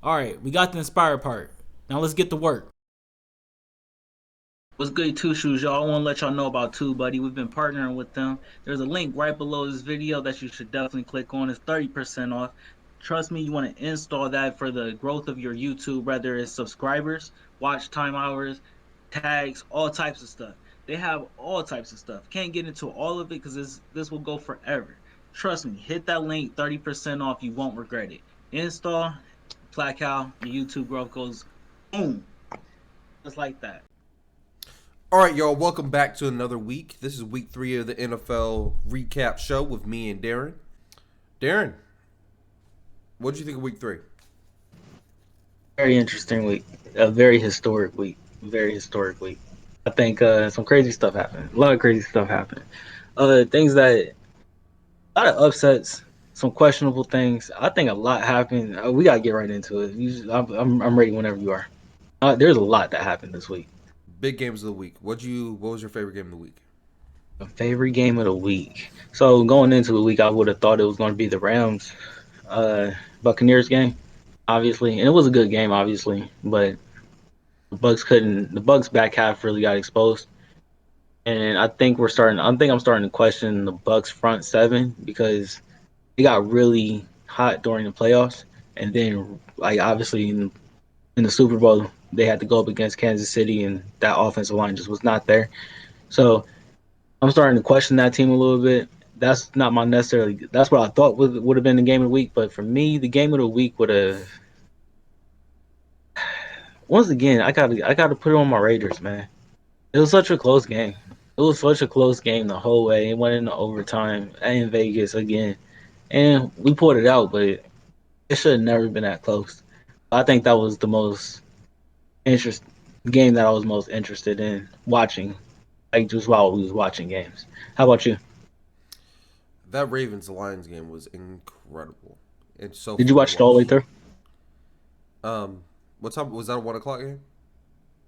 All right, we got the inspired part. Now let's get to work. What's good, Two Shoes, y'all? I want to let y'all know about Two Buddy. We've been partnering with them. There's a link right below this video that you should definitely click on. It's 30% off. Trust me, you want to install that for the growth of your YouTube, whether it's subscribers, watch time hours, tags, all types of stuff. They have all types of stuff. Can't get into all of it because this will go forever. Trust me, hit that link, 30% off. You won't regret it. Install, Placow, your YouTube growth goes boom, just like that. All right, y'all. Welcome back to another week. This is week 3 of the NFL recap show with me and Darren. Darren, what did you think of week 3? Very interesting week. A very historic week. Very historic week. I think some crazy stuff happened. A lot of crazy stuff happened. Things that a lot of upsets, some questionable things. I think a lot happened. We gotta get right into it. I'm ready whenever you are. There's a lot that happened this week. Big games of the week. What was your favorite game of the week? My favorite game of the week. So going into the week, I would have thought it was going to be the Rams, uh, Buccaneers game, obviously, and it was a good game, obviously, but the Bucks couldn't. The Bucks back half really got exposed, and I think we're starting. I think I'm starting to question the Bucks front seven because it got really hot during the playoffs, and then like obviously in the Super Bowl they had to go up against Kansas City, and that offensive line just was not there. So I'm starting to question that team a little bit. That's not my necessarily. That's what I thought would have been the game of the week, but for me, the game of the week would have. Once again, I gotta put it on my Raiders, man. It was such a close game. It was such a close game the whole way. It went into overtime in Vegas again, and we pulled it out. But it should have never been that close. I think that was the most interest game that I was most interested in watching, like just while we was watching games. How about you? That Ravens Lions game was incredible. It's so Did you fun to watch it all the way watch. through? Um, what time was that? A 1 o'clock game?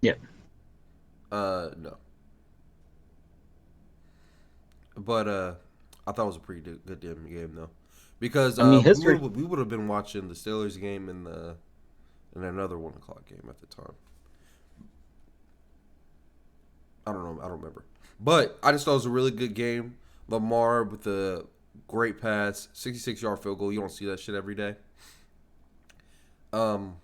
Yeah. No. But I thought it was a pretty good damn game though, because I mean, we history. would have been watching the Steelers game and another 1 o'clock game at the time. I don't know. I don't remember. But I just thought it was a really good game. Lamar with a great pass, 66-yard field goal. You don't see that shit every day. Um,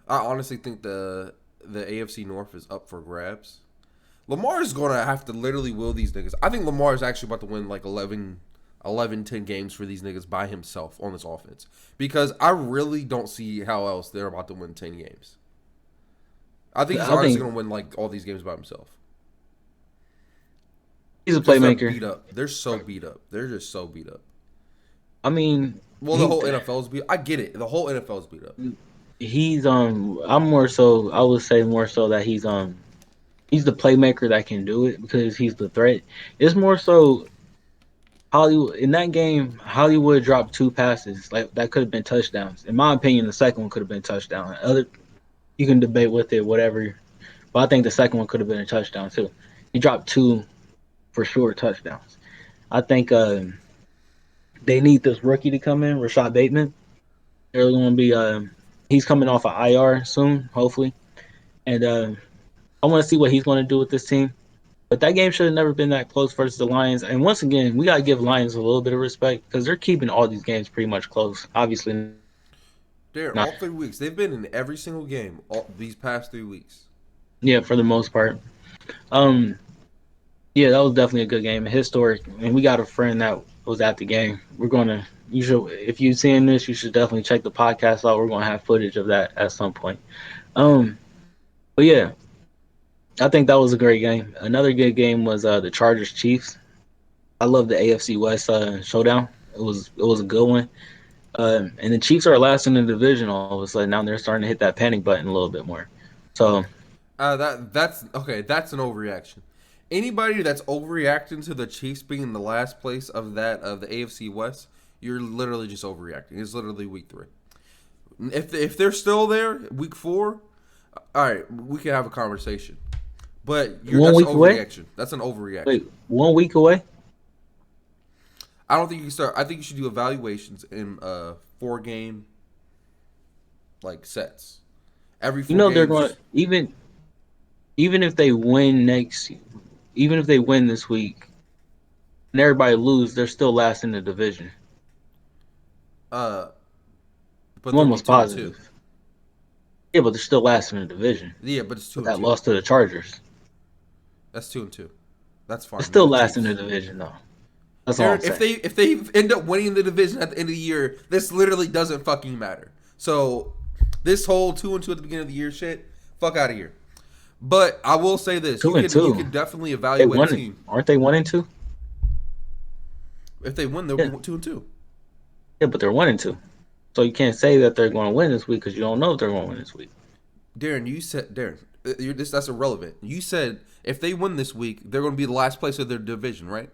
I honestly think the AFC North is up for grabs. Lamar is going to have to literally will these niggas. I think Lamar is actually about to win like 10 games for these niggas by himself on this offense. Because I really don't see how else they're about to win 10 games. I think he's I honestly think going to win like all these games by himself. he's a Because they're playmaker. beat up. They're so beat up. They're just so beat up. I mean, Well, the he whole NFL's beat. I get it. The whole NFL's beat up. he's I'm more so. I would say more so that he's the playmaker that can do it because he's the threat. It's more so Hollywood in that game. Hollywood dropped two passes like that could have been touchdowns. In my opinion, the second one could have been touchdown. Other you can debate with it, whatever. But I think the second one could have been a touchdown too. He dropped two for sure touchdowns. I think they need this rookie to come in, Rashad Bateman. They're going to be he's coming off of IR soon, hopefully, and I want to see what he's going to do with this team. But that game should have never been that close versus the Lions. And once again, we got to give Lions a little bit of respect because they're keeping all these games pretty much close. Obviously, They're not all 3 weeks. They've been in every single game these past 3 weeks. yeah for the most part. Um, yeah, that was definitely a good game, historic. And we got a friend that was at the game. We're gonna you should if you're seeing this, you should definitely check the podcast out. We're gonna have footage of that at some point. Um, but yeah, I think that was a great game. Another good game was the Chargers Chiefs. I love the AFC West showdown. It was a good one. And the Chiefs are last in the division all of a sudden. Now they're starting to hit that panic button a little bit more. So That's okay. That's an overreaction. Anybody that's overreacting to the Chiefs being in the last place of the AFC West, you're literally just overreacting. It's literally week 3. If they're still there, week 4, all right, we can have a conversation. But one that's an week away. overreaction. That's an overreaction. Wait, 1 week away. I don't think you can start. I think you should do evaluations in 4-game like sets. Every You 4 know they're games. going to even if they win even if they win this week and everybody lose, they're still last in the division. Uh, but I'm there'll be almost 2-2. positive. Yeah, but they're still last in the division. Yeah, but it's two With and that two. loss to the Chargers. That's 2-2. That's They're fine. They're still the last in the Chiefs. division though. That's all I'm Darren, if saying. they end up winning the division at the end of the year, this literally doesn't fucking matter. So this whole 2-2 at the beginning of the year shit, fuck out of here. But I will say this: Two and you two. can definitely They evaluate a won it. team. Aren't they 1-2? If they win, they'll Yeah. be 2-2. Yeah, but they're 1-2. So you can't say that they're going to win this week because you don't know if they're going to win this week. Darren, you said that's irrelevant. You said if they win this week, they're going to be the last place of their division, right?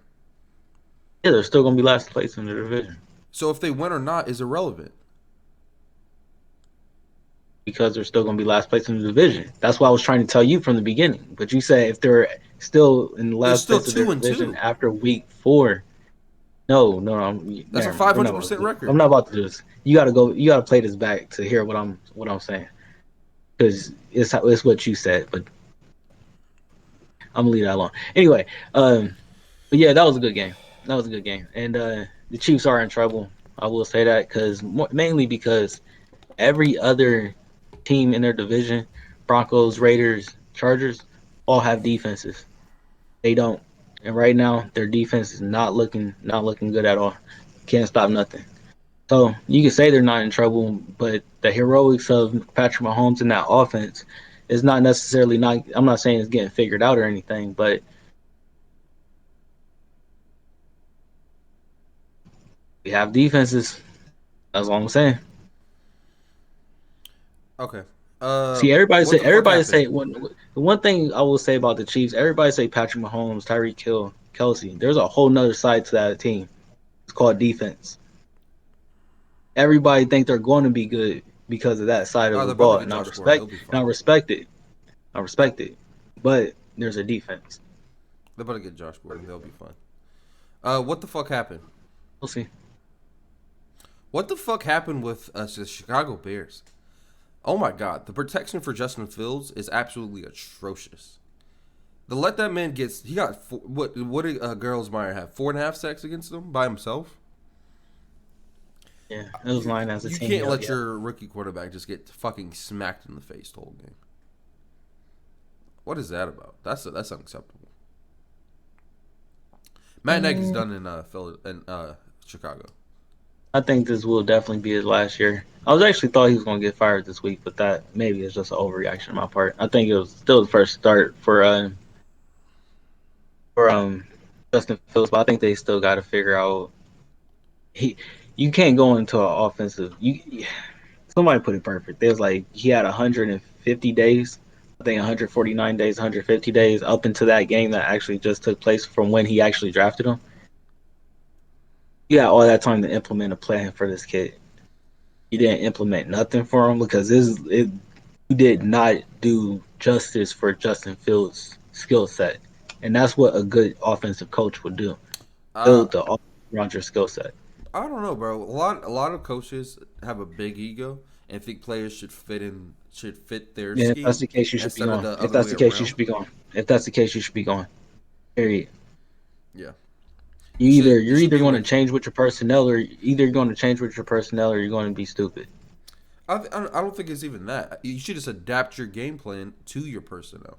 Yeah, they're still going to be last place in the division So if they win or not is irrelevant. because they're still going to be last place in the division. That's what I was trying to tell you from the beginning. But you said if they're still in the They're last still place of their 2-2. division after week 4. No, That's a we're not 500% record. I'm not about to do this. You got to go. You got to play this back to hear what I'm saying because it's what you said. But I'm gonna leave that alone. Anyway, but yeah, that was a good game. That was a good game, and the Chiefs are in trouble. I will say that because mainly because every other team in their division, Broncos, Raiders, Chargers, all have defenses. They don't, and right now their defense is not looking good at all. Can't stop nothing. So you can say they're not in trouble, but the heroics of Patrick Mahomes in that offense is not necessarily not. I'm not saying it's getting figured out or anything, but we have defenses. That's all I'm saying. Okay. See, What the fuck everybody happened? say the one thing I will say about the Chiefs. Everybody say Patrick Mahomes, Tyreek Hill, Kelsey. There's a whole nother side to that team. It's called defense. Everybody think they're going to be good because of that side of Oh, the they're about to ball, get Josh Gordon. They'll be and I fine. respect it. I respect it. But there's a defense. They're about to get Josh Gordon. They'll be fine. What the fuck happened? We'll see. What the fuck happened with the Chicago Bears? Oh my god, the protection for Justin Fields is absolutely atrocious. To let that man he got what did Girls Meyer have 4.5 sacks against him by himself? Yeah, it was mine as a You team. can't let Yeah. your rookie quarterback just get fucking smacked in the face the whole game. What is that about? That's unacceptable. Matt Nagy's done in Chicago. I think this will definitely be his last year. I was actually thought he was going to get fired this week, but that maybe is just an overreaction on my part. I think it was still the first start for Justin Fields, but I think they still got to figure out he. You can't go into an offensive. Somebody put it perfect. There's like he had 150 days. I think 149 days, 150 days up into that game that actually just took place from when he actually drafted him. You got all that time to implement a plan for this kid. You didn't implement nothing for him because you did not do justice for Justin Fields' skill set, and that's what a good offensive coach would do: Uh, build the offense around your skill set. I don't know, bro. A lot of coaches have a big ego and think players should fit their Yeah, if that's scheme the case, you should be instead of gone. the If other that's way the case, you around. should be gone. If that's the case, you should be gone. Period. Yeah, You're you should either be going able to to. change with your personnel, or either you're going to change with your personnel, or you're going to be stupid. I don't think it's even that. You should just adapt your game plan to your personnel.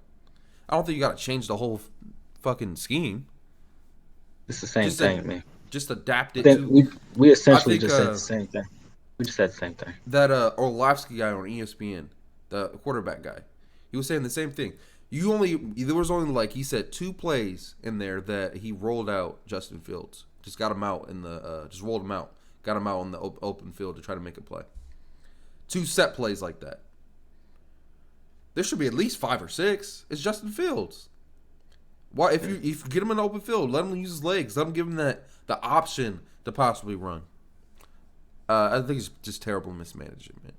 I don't think you got to change the whole fucking scheme. It's the same Just a, thing, man. just adapt I it think to. we I essentially think just said the same thing. We just said the same thing. that Orlovsky guy on ESPN, the quarterback guy, he was saying the same thing. There was only like he said 2 plays in there that he rolled out Justin Fields. Just got him out just rolled him out. Got him out on the open field to try to make a play. 2 set plays like that. There should be at least 5 or 6. It's Justin Fields. Why if you get him in the open field, let him use his legs, let him give him the option to possibly run. I think it's just terrible mismanagement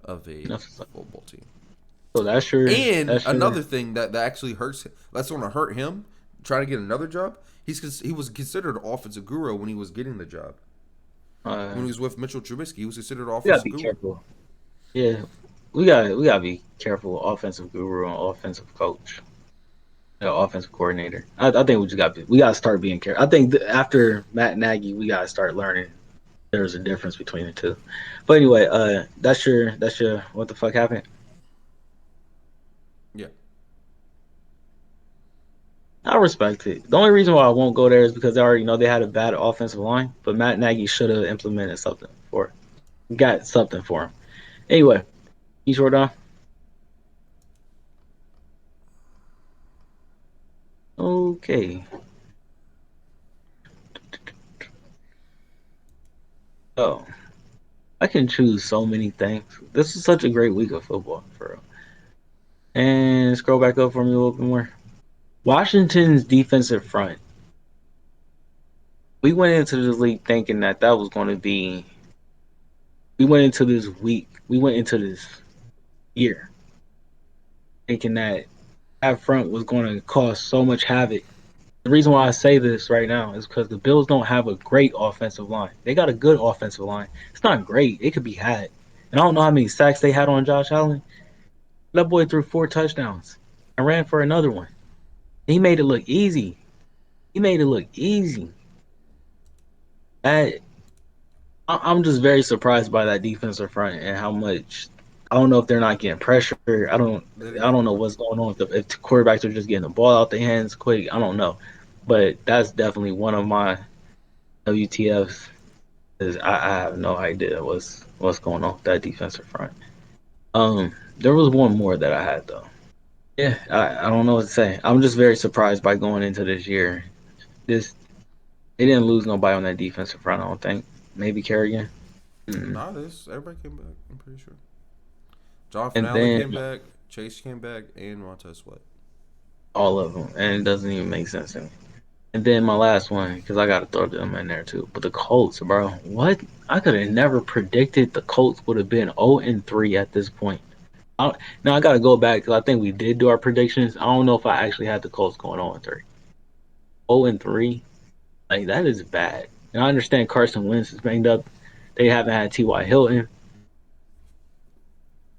of a football team. So And that's your another thing that actually hurts, that's going to hurt him trying to get another job. He was considered offensive guru when he was getting the job. When he Uh, was with Mitchell Trubisky, he was considered we gotta offensive be guru. careful. Yeah, we gotta be careful. Offensive guru and offensive coach, offensive coordinator. I think we gotta start being careful. I think after Matt Nagy, we gotta start learning there's a difference between the two. But anyway, that's your what the fuck happened? Yeah, I respect it. The only reason why I won't go there is because I already know they had a bad offensive line, but Matt Nagy should have implemented something for got something for him. Anyway, you short on? Okay. Oh, I can choose so many things. This is such a great week of football, for real. And scroll back up for me a little bit more. Washington's defensive front. We went into this league thinking that was going to be. We went into this week. We went into this year thinking that front was going to cause so much havoc. The reason why I say this right now is because the Bills don't have a great offensive line. They got a good offensive line. It's not great. It could be had. And I don't know how many sacks they had on Josh Allen. That boy threw 4 touchdowns and ran for another one. He made it look easy. He made it look easy. That I'm just very surprised by that defensive front and how much. I don't know if they're not getting pressure. they didn't I get don't know pressure. what's going on if the quarterbacks are just getting the ball out their hands quick. I don't know, but that's definitely one of my WTFs. Is I have no idea what's going on with that defensive front. There was one more that I had though. Yeah, I don't know what to say. I'm just very surprised by going into this year. This They didn't lose nobody on that defensive front. I don't think. Maybe Kerrigan. Mm. Nah, this everybody came back. I'm pretty sure. Jonathan And Allen then came back. Chase came back, and Montez Sweat. all of them, and it doesn't even make sense to me. And then my last one, because I got to throw them in there too. But the Colts, bro, what? I could have never predicted the Colts would have been 0-3 at this point. Now I got to go back because I think we did do our predictions. I don't know if I actually had the Colts going 0-3. 0-3, like that is bad. And I understand Carson Wentz is banged up. They haven't had T.Y. Hilton,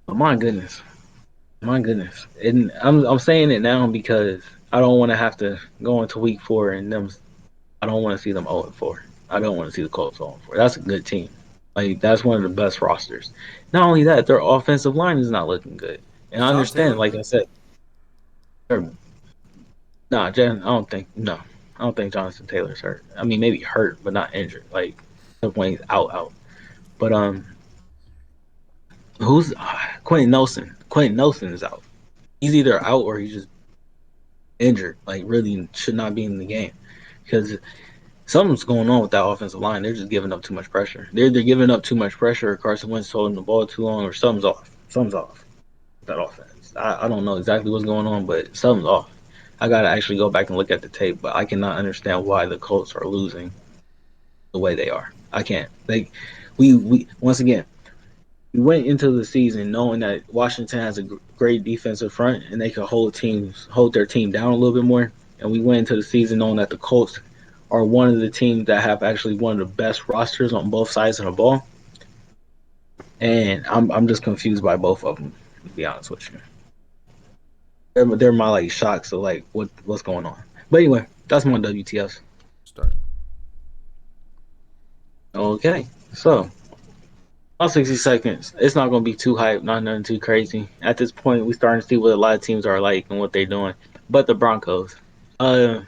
but my goodness. And I'm saying it now because I don't want to have to go into week 4 and them. I don't want to see them 0-4. I don't want to see the Colts 0-4. That's a good team. Like that's one of the best rosters. Not only that, their offensive line is not looking good. And Is I John understand, Taylor like I hurt? said, nah, Jen, I don't think no. I don't think Jonathan Taylor's hurt. I mean, maybe hurt, but not injured. Like the point he's out. But who's Quentin Nelson? Quentin Nelson is out. He's either out or he's just injured. Like really should not be in the game because something's going on with that offensive line. They're just giving up too much pressure. They're giving up too much pressure. Or Carson Wentz holding the ball too long, or something's off. Something's off with that offense. I don't know exactly what's going on, but something's off. I gotta actually go back and look at the tape, but I cannot understand why the Colts are losing the way they are. I can't. We once again we went into the season knowing that Washington has a great defensive front and they could hold their team down a little bit more. And we went into the season knowing that the Colts are one of the teams that have actually one of the best rosters on both sides of the ball. And I'm just confused by both of them, to be honest with you. They're my like shocks of like what's going on. But anyway, that's my WTS. Start. Okay, so about 60 seconds. It's not going to be too hype, not nothing too crazy. At this point, we starting to see what a lot of teams are like and what they're doing. But the Broncos, uh,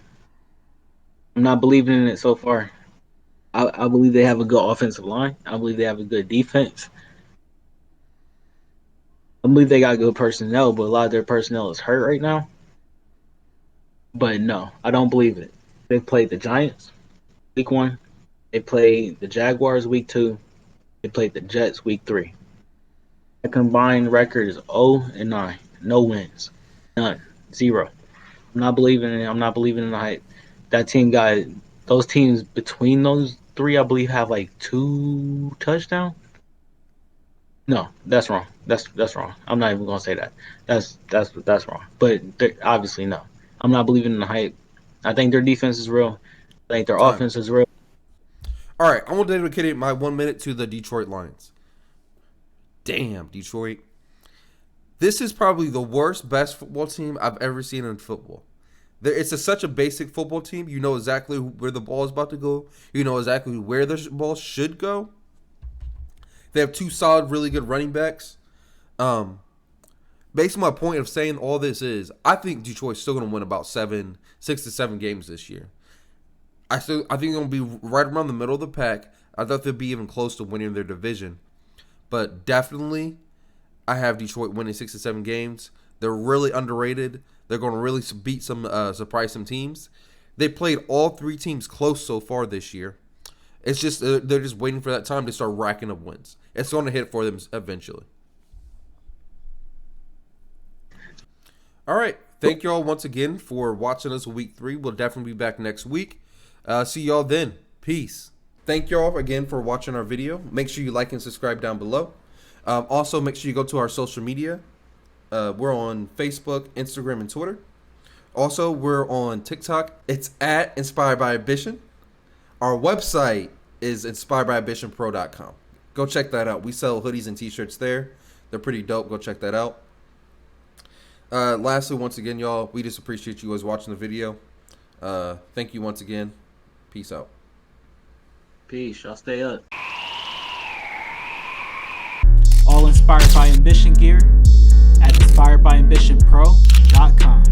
I'm not believing in it so far. I believe they have a good offensive line. I believe they have a good defense. I believe they got good personnel, but a lot of their personnel is hurt right now. But no, I don't believe it. They played the Giants week 1. They played the Jaguars week 2. They played the Jets week 3. The combined record is 0-9. No wins. None. Zero. I'm not believing in it. I'm not believing in the hype. That team got those teams between those three, I believe, have like 2 touchdowns. No, that's wrong. That's wrong. I'm not even gonna say that. That's wrong. But obviously no. I'm not believing in the hype. I think their defense is real. I think their Time. offense is real. All right, I'm going to dedicate my 1 minute to the Detroit Lions. Damn, Detroit. This is probably the worst, best football team I've ever seen in football. It's such a basic football team. You know exactly where the ball is about to go. You know exactly where the ball should go. They have 2 solid, really good running backs. Basically, my point of saying all this is, I think Detroit's still going to win about 6 to 7 games this year. I think they're going to be right around the middle of the pack. I thought they'd be even close to winning their division. But definitely, I have Detroit winning 6 to 7 games. They're really underrated. They're going to really beat surprise some teams. They played all 3 teams close so far this year. It's just they're just waiting for that time to start racking up wins. It's going to hit for them eventually. All right. Thank y'all once again for watching us week 3. We'll definitely be back next week. See y'all then. Peace. Thank y'all again for watching our video. Make sure you like and subscribe down below. Also, make sure you go to our social media. We're on Facebook, Instagram, and Twitter. Also, we're on TikTok. It's at Inspired by Ambition. Our website is inspiredbyambitionpro.com. Go check that out. We sell hoodies and t-shirts there. They're pretty dope. Go check that out. Lastly, once again, y'all, we just appreciate you guys watching the video. Thank you once again. Peace out. Peace. Y'all stay up. All inspired by ambition gear at inspiredbyambitionpro.com.